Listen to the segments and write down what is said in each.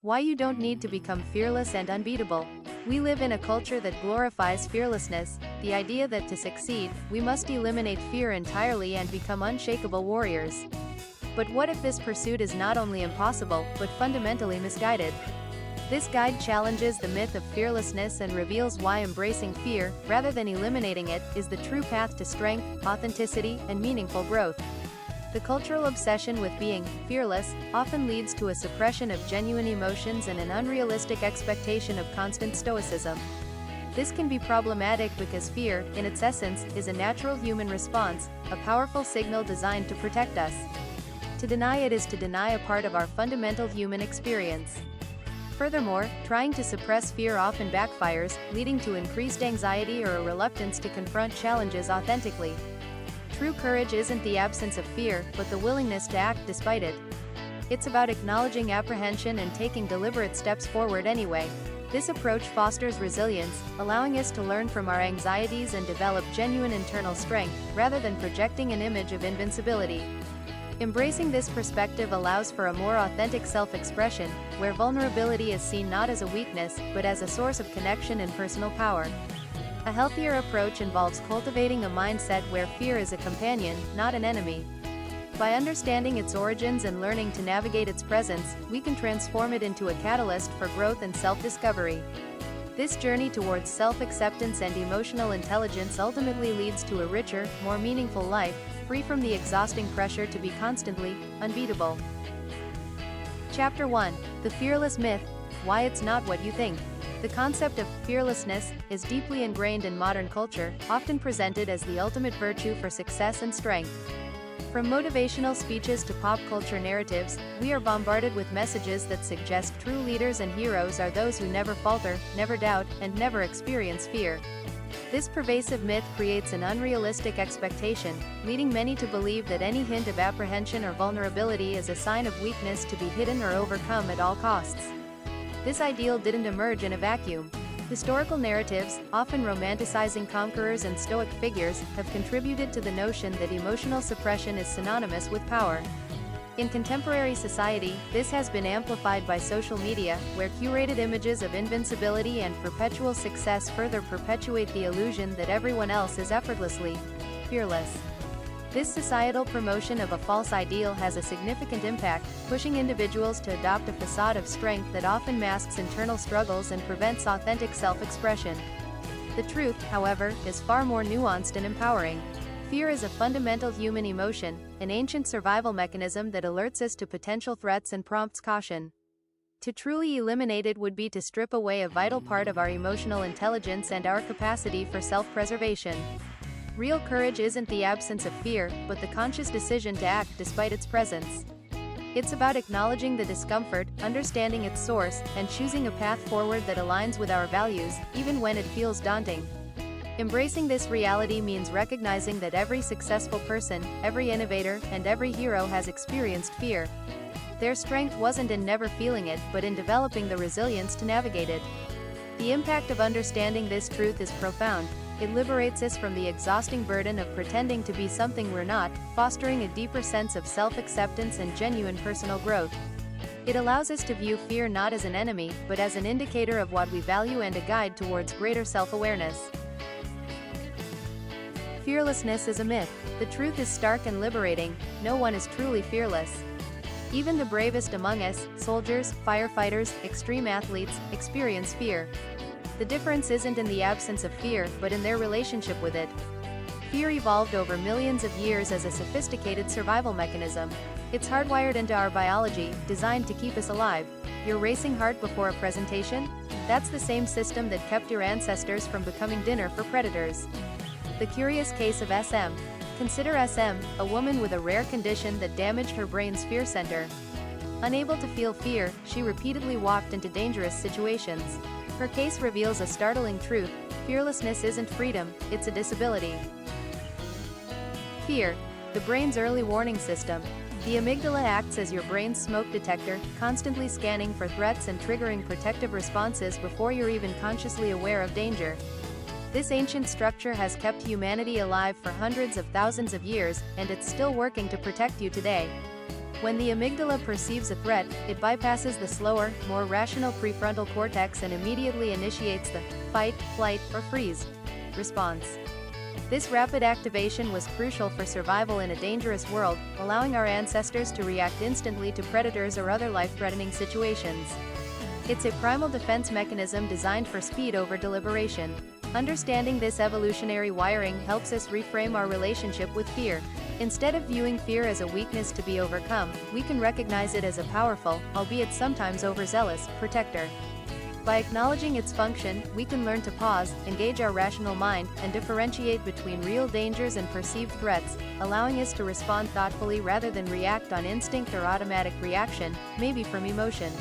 Why you don't need to become fearless and unbeatable. We live in a culture that glorifies fearlessness, the idea that to succeed, we must eliminate fear entirely and become unshakable warriors. But what if this pursuit is not only impossible, but fundamentally misguided? This guide challenges the myth of fearlessness and reveals why embracing fear, rather than eliminating it, is the true path to strength, authenticity, and meaningful growth. The cultural obsession with being fearless often leads to a suppression of genuine emotions and an unrealistic expectation of constant stoicism. This can be problematic because fear, in its essence, is a natural human response, a powerful signal designed to protect us. To deny it is to deny a part of our fundamental human experience. Furthermore, trying to suppress fear often backfires, leading to increased anxiety or a reluctance to confront challenges authentically. True courage isn't the absence of fear, but the willingness to act despite it. It's about acknowledging apprehension and taking deliberate steps forward anyway. This approach fosters resilience, allowing us to learn from our anxieties and develop genuine internal strength, rather than projecting an image of invincibility. Embracing this perspective allows for a more authentic self-expression, where vulnerability is seen not as a weakness, but as a source of connection and personal power. A healthier approach involves cultivating a mindset where fear is a companion, not an enemy. By understanding its origins and learning to navigate its presence, we can transform it into a catalyst for growth and self-discovery. This journey towards self-acceptance and emotional intelligence ultimately leads to a richer, more meaningful life, free from the exhausting pressure to be constantly unbeatable. Chapter 1: The Fearless Myth, Why It's Not What You Think. The concept of fearlessness is deeply ingrained in modern culture, often presented as the ultimate virtue for success and strength. From motivational speeches to pop culture narratives, we are bombarded with messages that suggest true leaders and heroes are those who never falter, never doubt, and never experience fear. This pervasive myth creates an unrealistic expectation, leading many to believe that any hint of apprehension or vulnerability is a sign of weakness to be hidden or overcome at all costs. This ideal didn't emerge in a vacuum. Historical narratives, often romanticizing conquerors and stoic figures, have contributed to the notion that emotional suppression is synonymous with power. In contemporary society, this has been amplified by social media, where curated images of invincibility and perpetual success further perpetuate the illusion that everyone else is effortlessly fearless. This societal promotion of a false ideal has a significant impact, pushing individuals to adopt a facade of strength that often masks internal struggles and prevents authentic self-expression. The truth, however, is far more nuanced and empowering. Fear is a fundamental human emotion, an ancient survival mechanism that alerts us to potential threats and prompts caution. To truly eliminate it would be to strip away a vital part of our emotional intelligence and our capacity for self-preservation. Real courage isn't the absence of fear, but the conscious decision to act despite its presence. It's about acknowledging the discomfort, understanding its source, and choosing a path forward that aligns with our values, even when it feels daunting. Embracing this reality means recognizing that every successful person, every innovator, and every hero has experienced fear. Their strength wasn't in never feeling it, but in developing the resilience to navigate it. The impact of understanding this truth is profound. It liberates us from the exhausting burden of pretending to be something we're not, fostering a deeper sense of self-acceptance and genuine personal growth. It allows us to view fear not as an enemy, but as an indicator of what we value and a guide towards greater self-awareness. Fearlessness is a myth. The truth is stark and liberating: no one is truly fearless. Even the bravest among us, soldiers, firefighters, extreme athletes, experience fear. The difference isn't in the absence of fear, but in their relationship with it. Fear evolved over millions of years as a sophisticated survival mechanism. It's hardwired into our biology, designed to keep us alive. Your racing heart before a presentation? That's the same system that kept your ancestors from becoming dinner for predators. The curious case of SM. Consider SM, a woman with a rare condition that damaged her brain's fear center. Unable to feel fear, she repeatedly walked into dangerous situations. Her case reveals a startling truth: fearlessness isn't freedom, it's a disability. Fear, the brain's early warning system. The amygdala acts as your brain's smoke detector, constantly scanning for threats and triggering protective responses before you're even consciously aware of danger. This ancient structure has kept humanity alive for hundreds of thousands of years, and it's still working to protect you today. When the amygdala perceives a threat, it bypasses the slower, more rational prefrontal cortex and immediately initiates the fight, flight, or freeze response. This rapid activation was crucial for survival in a dangerous world, allowing our ancestors to react instantly to predators or other life-threatening situations. It's a primal defense mechanism designed for speed over deliberation. Understanding this evolutionary wiring helps us reframe our relationship with fear. Instead of viewing fear as a weakness to be overcome, we can recognize it as a powerful, albeit sometimes overzealous, protector. By acknowledging its function, we can learn to pause, engage our rational mind, and differentiate between real dangers and perceived threats, allowing us to respond thoughtfully rather than react on instinct or automatic reaction, maybe from emotion.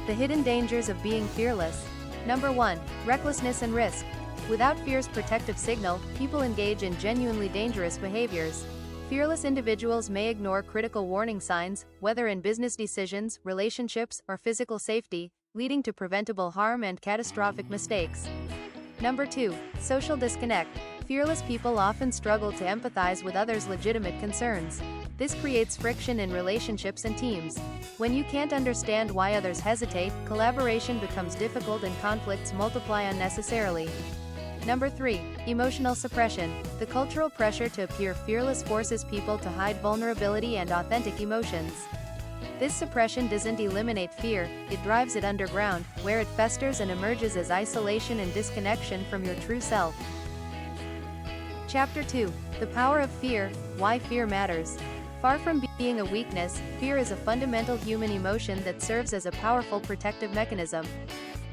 The hidden dangers of being fearless. Number 1. Recklessness and risk. Without fear's protective signal, people engage in genuinely dangerous behaviors. Fearless individuals may ignore critical warning signs, whether in business decisions, relationships, or physical safety, leading to preventable harm and catastrophic mistakes. Number 2. Social disconnect. Fearless people often struggle to empathize with others' legitimate concerns. This creates friction in relationships and teams. When you can't understand why others hesitate, collaboration becomes difficult and conflicts multiply unnecessarily. Number 3. Emotional suppression. The cultural pressure to appear fearless forces people to hide vulnerability and authentic emotions. This suppression doesn't eliminate fear, it drives it underground, where it festers and emerges as isolation and disconnection from your true self. Chapter 2. The Power of Fear, Why Fear Matters. Far from being a weakness, fear is a fundamental human emotion that serves as a powerful protective mechanism.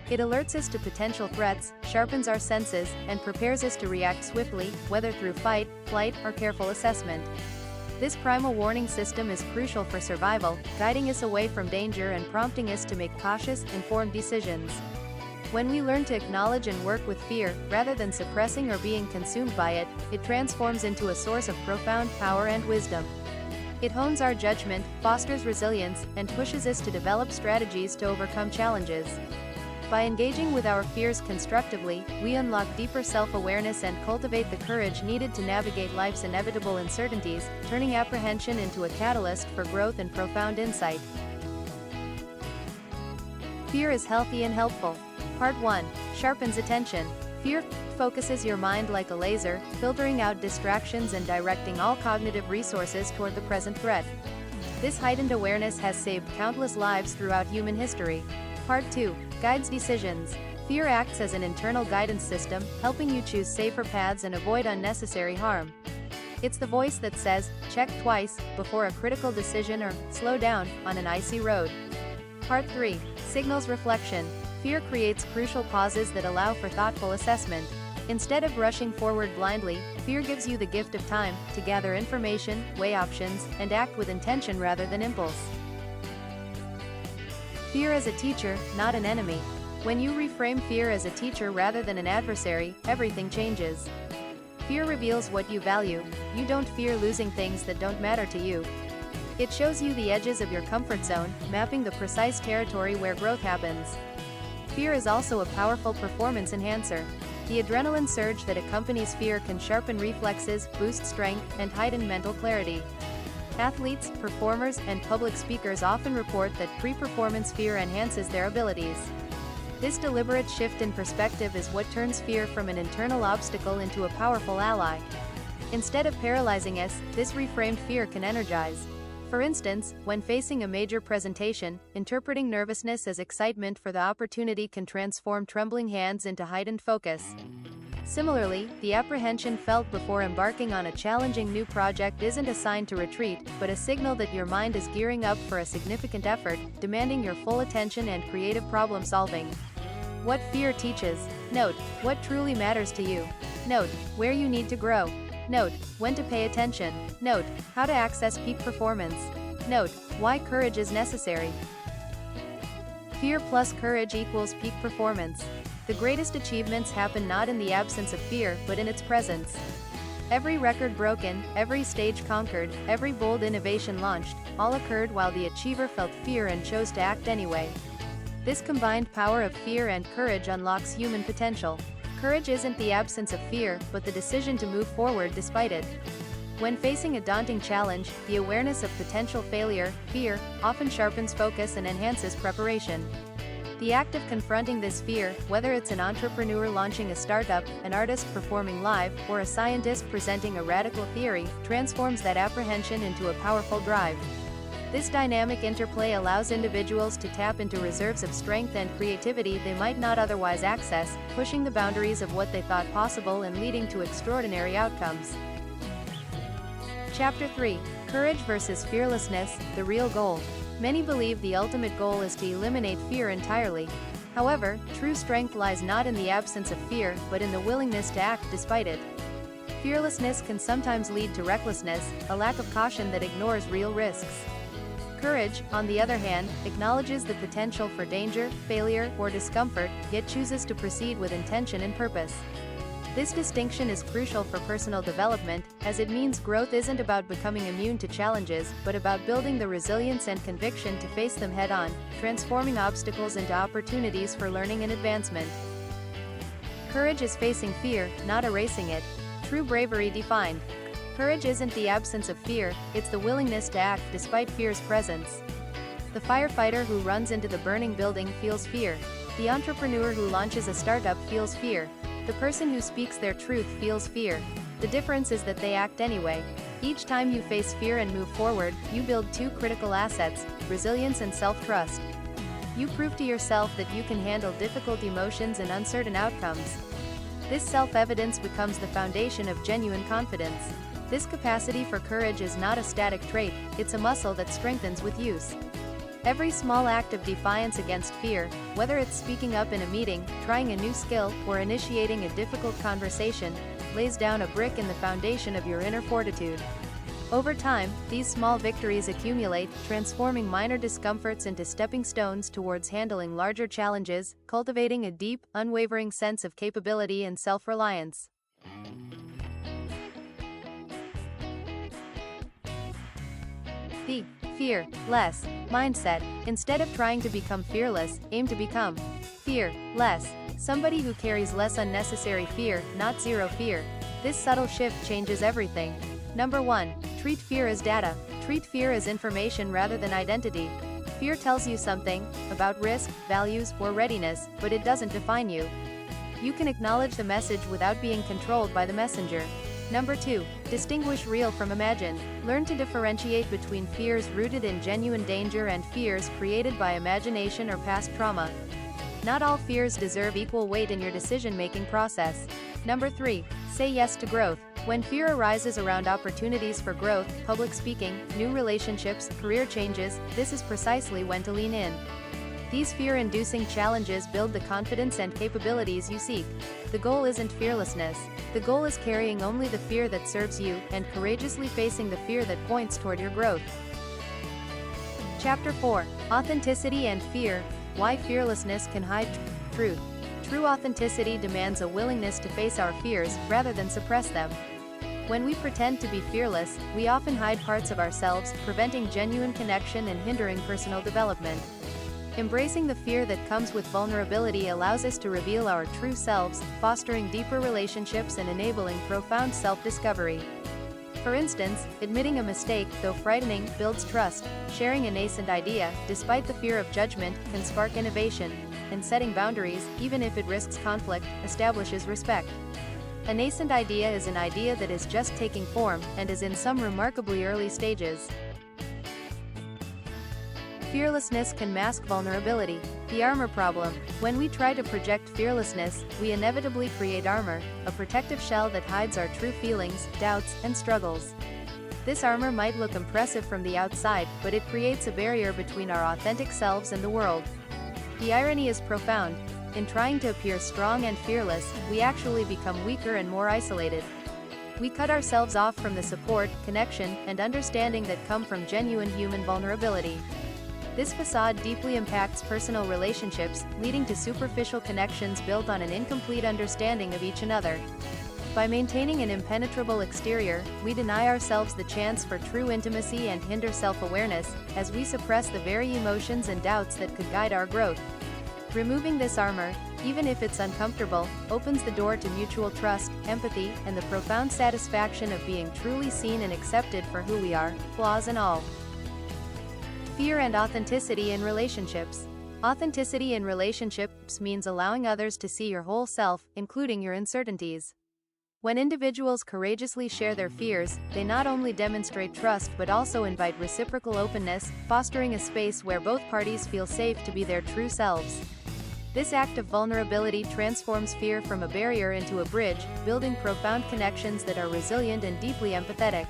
It alerts us to potential threats, sharpens our senses, and prepares us to react swiftly, whether through fight, flight, or careful assessment. This primal warning system is crucial for survival, guiding us away from danger and prompting us to make cautious, informed decisions. When we learn to acknowledge and work with fear, rather than suppressing or being consumed by it, it transforms into a source of profound power and wisdom. It hones our judgment, fosters resilience, and pushes us to develop strategies to overcome challenges. By engaging with our fears constructively, we unlock deeper self-awareness and cultivate the courage needed to navigate life's inevitable uncertainties, turning apprehension into a catalyst for growth and profound insight. Fear is healthy and helpful. Part 1. Sharpens attention. Fear focuses your mind like a laser, filtering out distractions and directing all cognitive resources toward the present threat. This heightened awareness has saved countless lives throughout human history. Part 2. Guides decisions. Fear acts as an internal guidance system, helping you choose safer paths and avoid unnecessary harm. It's the voice that says, check twice, before a critical decision, or slow down, on an icy road. Part 3. Signals reflection. Fear creates crucial pauses that allow for thoughtful assessment. Instead of rushing forward blindly, fear gives you the gift of time to gather information, weigh options, and act with intention rather than impulse. Fear as a teacher, not an enemy. When you reframe fear as a teacher rather than an adversary, everything changes. Fear reveals what you value. You don't fear losing things that don't matter to you. It shows you the edges of your comfort zone, mapping the precise territory where growth happens. Fear is also a powerful performance enhancer. The adrenaline surge that accompanies fear can sharpen reflexes, boost strength, and heighten mental clarity. Athletes, performers, and public speakers often report that pre-performance fear enhances their abilities. This deliberate shift in perspective is what turns fear from an internal obstacle into a powerful ally. Instead of paralyzing us, this reframed fear can energize. For instance, when facing a major presentation, interpreting nervousness as excitement for the opportunity can transform trembling hands into heightened focus. Similarly, the apprehension felt before embarking on a challenging new project isn't a sign to retreat, but a signal that your mind is gearing up for a significant effort, demanding your full attention and creative problem solving. What fear teaches. Note what truly matters to you. Note where you need to grow. Note when to pay attention. Note how to access peak performance. Note why courage is necessary. Fear plus courage equals peak performance. The greatest achievements happen not in the absence of fear, but in its presence. Every record broken, every stage conquered, every bold innovation launched, all occurred while the achiever felt fear and chose to act anyway. This combined power of fear and courage unlocks human potential. Courage isn't the absence of fear, but the decision to move forward despite it. When facing a daunting challenge, the awareness of potential failure, fear, often sharpens focus and enhances preparation. The act of confronting this fear, whether it's an entrepreneur launching a startup, an artist performing live, or a scientist presenting a radical theory, transforms that apprehension into a powerful drive. This dynamic interplay allows individuals to tap into reserves of strength and creativity they might not otherwise access, pushing the boundaries of what they thought possible and leading to extraordinary outcomes. Chapter 3. Courage versus Fearlessness, the Real Goal. Many believe the ultimate goal is to eliminate fear entirely. However, true strength lies not in the absence of fear, but in the willingness to act despite it. Fearlessness can sometimes lead to recklessness, a lack of caution that ignores real risks. Courage, on the other hand, acknowledges the potential for danger, failure, or discomfort, yet chooses to proceed with intention and purpose. This distinction is crucial for personal development, as it means growth isn't about becoming immune to challenges, but about building the resilience and conviction to face them head-on, transforming obstacles into opportunities for learning and advancement. Courage is facing fear, not erasing it. True bravery defined. Courage isn't the absence of fear, it's the willingness to act despite fear's presence. The firefighter who runs into the burning building feels fear. The entrepreneur who launches a startup feels fear. The person who speaks their truth feels fear. The difference is that they act anyway. Each time you face fear and move forward, you build two critical assets: resilience and self-trust. You prove to yourself that you can handle difficult emotions and uncertain outcomes. This self-evidence becomes the foundation of genuine confidence. This capacity for courage is not a static trait, it's a muscle that strengthens with use. Every small act of defiance against fear, whether it's speaking up in a meeting, trying a new skill, or initiating a difficult conversation, lays down a brick in the foundation of your inner fortitude. Over time, these small victories accumulate, transforming minor discomforts into stepping stones towards handling larger challenges, cultivating a deep, unwavering sense of capability and self-reliance. The fear-less mindset. Instead of trying to become fearless, aim to become fear-less. Somebody who carries less unnecessary fear, not zero fear. This subtle shift changes everything. Number 1. Treat fear as data. Treat fear as information rather than identity. Fear tells you something about risk, values, or readiness, but it doesn't define you. You can acknowledge the message without being controlled by the messenger. Number 2. Distinguish real from imagined. Learn to differentiate between fears rooted in genuine danger and fears created by imagination or past trauma. Not all fears deserve equal weight in your decision-making process. Number 3. Say yes to growth. When fear arises around opportunities for growth, public speaking, new relationships, career changes, this is precisely when to lean in. These fear-inducing challenges build the confidence and capabilities you seek. The goal isn't fearlessness. The goal is carrying only the fear that serves you, and courageously facing the fear that points toward your growth. Chapter 4. Authenticity and Fear. Why fearlessness can hide truth. True authenticity demands a willingness to face our fears, rather than suppress them. When we pretend to be fearless, we often hide parts of ourselves, preventing genuine connection and hindering personal development. Embracing the fear that comes with vulnerability allows us to reveal our true selves, fostering deeper relationships and enabling profound self-discovery. For instance, admitting a mistake, though frightening, builds trust. Sharing a nascent idea, despite the fear of judgment, can spark innovation. And setting boundaries, even if it risks conflict, establishes respect. A nascent idea is an idea that is just taking form, and is in some remarkably early stages. Fearlessness can mask vulnerability. The armor problem. When we try to project fearlessness, we inevitably create armor, a protective shell that hides our true feelings, doubts, and struggles. This armor might look impressive from the outside, but it creates a barrier between our authentic selves and the world. The irony is profound. In trying to appear strong and fearless, we actually become weaker and more isolated. We cut ourselves off from the support, connection, and understanding that come from genuine human vulnerability. This facade deeply impacts personal relationships, leading to superficial connections built on an incomplete understanding of each other. By maintaining an impenetrable exterior, we deny ourselves the chance for true intimacy and hinder self-awareness, as we suppress the very emotions and doubts that could guide our growth. Removing this armor, even if it's uncomfortable, opens the door to mutual trust, empathy, and the profound satisfaction of being truly seen and accepted for who we are, flaws and all. Fear and authenticity in relationships. Authenticity in relationships means allowing others to see your whole self, including your uncertainties. When individuals courageously share their fears, they not only demonstrate trust but also invite reciprocal openness, fostering a space where both parties feel safe to be their true selves. This act of vulnerability transforms fear from a barrier into a bridge, building profound connections that are resilient and deeply empathetic.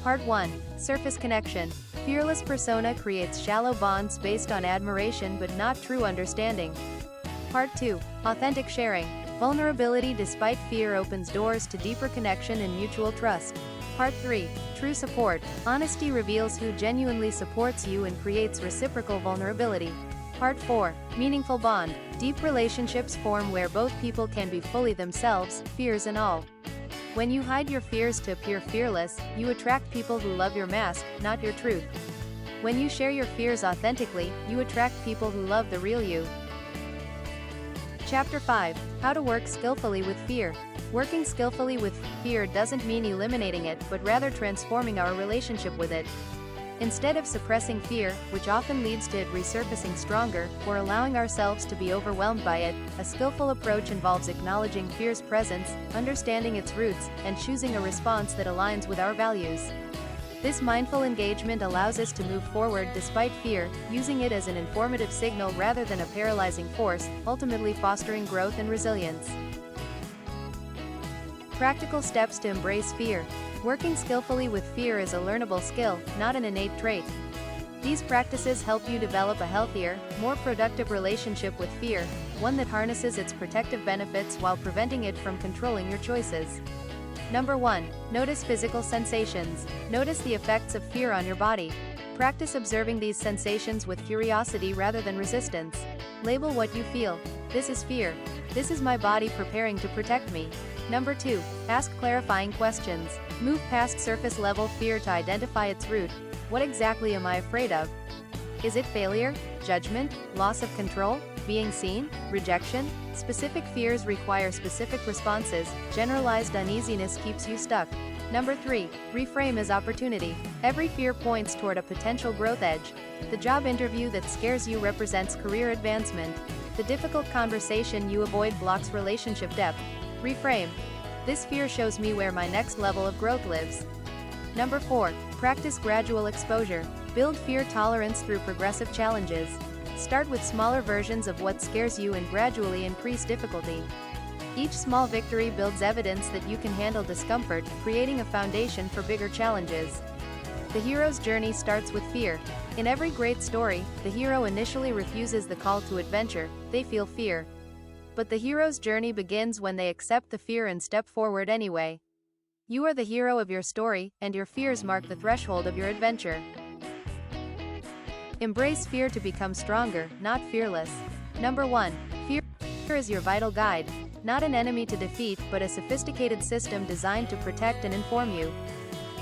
Part 1. Surface connection. Fearless persona creates shallow bonds based on admiration but not true understanding. Part 2. Authentic sharing. Vulnerability despite fear opens doors to deeper connection and mutual trust. Part 3. True support. Honesty reveals who genuinely supports you and creates reciprocal vulnerability. Part 4. Meaningful bond. Deep relationships form where both people can be fully themselves, fears and all. When you hide your fears to appear fearless, you attract people who love your mask, not your truth. When you share your fears authentically, you attract people who love the real you. Chapter 5. How to work skillfully with fear. Working skillfully with fear doesn't mean eliminating it, but rather transforming our relationship with it. Instead of suppressing fear, which often leads to it resurfacing stronger, or allowing ourselves to be overwhelmed by it, a skillful approach involves acknowledging fear's presence, understanding its roots, and choosing a response that aligns with our values. This mindful engagement allows us to move forward despite fear, using it as an informative signal rather than a paralyzing force, ultimately fostering growth and resilience. Practical steps to embrace fear. Working skillfully with fear is a learnable skill, not an innate trait. These practices help you develop a healthier, more productive relationship with fear, one that harnesses its protective benefits while preventing it from controlling your choices. Number 1. Notice physical sensations. Notice the effects of fear on your body. Practice observing these sensations with curiosity rather than resistance. Label what you feel. This is fear. This is my body preparing to protect me. Number 2. Ask clarifying questions. Move past surface level fear to identify its root. What exactly am I afraid of? Is it failure, judgment, loss of control, being seen, rejection? Specific fears require specific responses. Generalized uneasiness keeps you stuck. Number 3. Reframe as opportunity. Every fear points toward a potential growth edge. The job interview that scares you represents career advancement. The difficult conversation you avoid blocks relationship depth. Reframe. This fear shows me where my next level of growth lives. Number 4. Practice gradual exposure. Build fear tolerance through progressive challenges. Start with smaller versions of what scares you and gradually increase difficulty. Each small victory builds evidence that you can handle discomfort, creating a foundation for bigger challenges. The hero's journey starts with fear. In every great story, the hero initially refuses the call to adventure. They feel fear. But the hero's journey begins when they accept the fear and step forward anyway. You are the hero of your story, and your fears mark the threshold of your adventure. Embrace fear to become stronger, not fearless. Number 1. Fear is your vital guide. Not an enemy to defeat, but a sophisticated system designed to protect and inform you.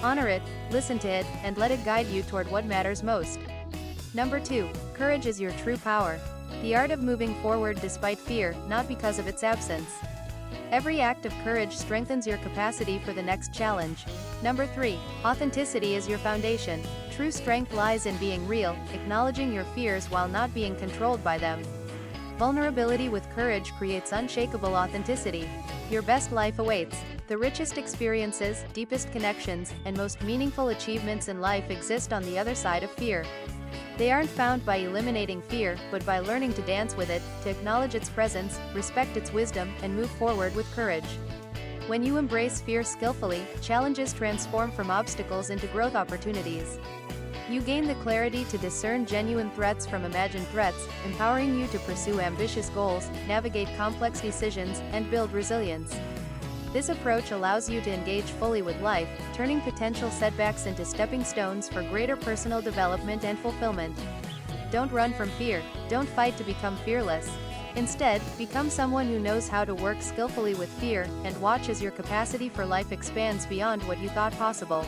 Honor it, listen to it, and let it guide you toward what matters most. Number 2. Courage is your true power. The art of moving forward despite fear, not because of its absence. Every act of courage strengthens your capacity for the next challenge. Number 3. Authenticity is your foundation. True strength lies in being real, acknowledging your fears while not being controlled by them. Vulnerability with courage creates unshakable authenticity. Your best life awaits. The richest experiences, deepest connections, and most meaningful achievements in life exist on the other side of fear. They aren't found by eliminating fear, but by learning to dance with it, to acknowledge its presence, respect its wisdom, and move forward with courage. When you embrace fear skillfully, challenges transform from obstacles into growth opportunities. You gain the clarity to discern genuine threats from imagined threats, empowering you to pursue ambitious goals, navigate complex decisions, and build resilience. This approach allows you to engage fully with life, turning potential setbacks into stepping stones for greater personal development and fulfillment. Don't run from fear. Don't fight to become fearless. Instead, become someone who knows how to work skillfully with fear, and watch as your capacity for life expands beyond what you thought possible.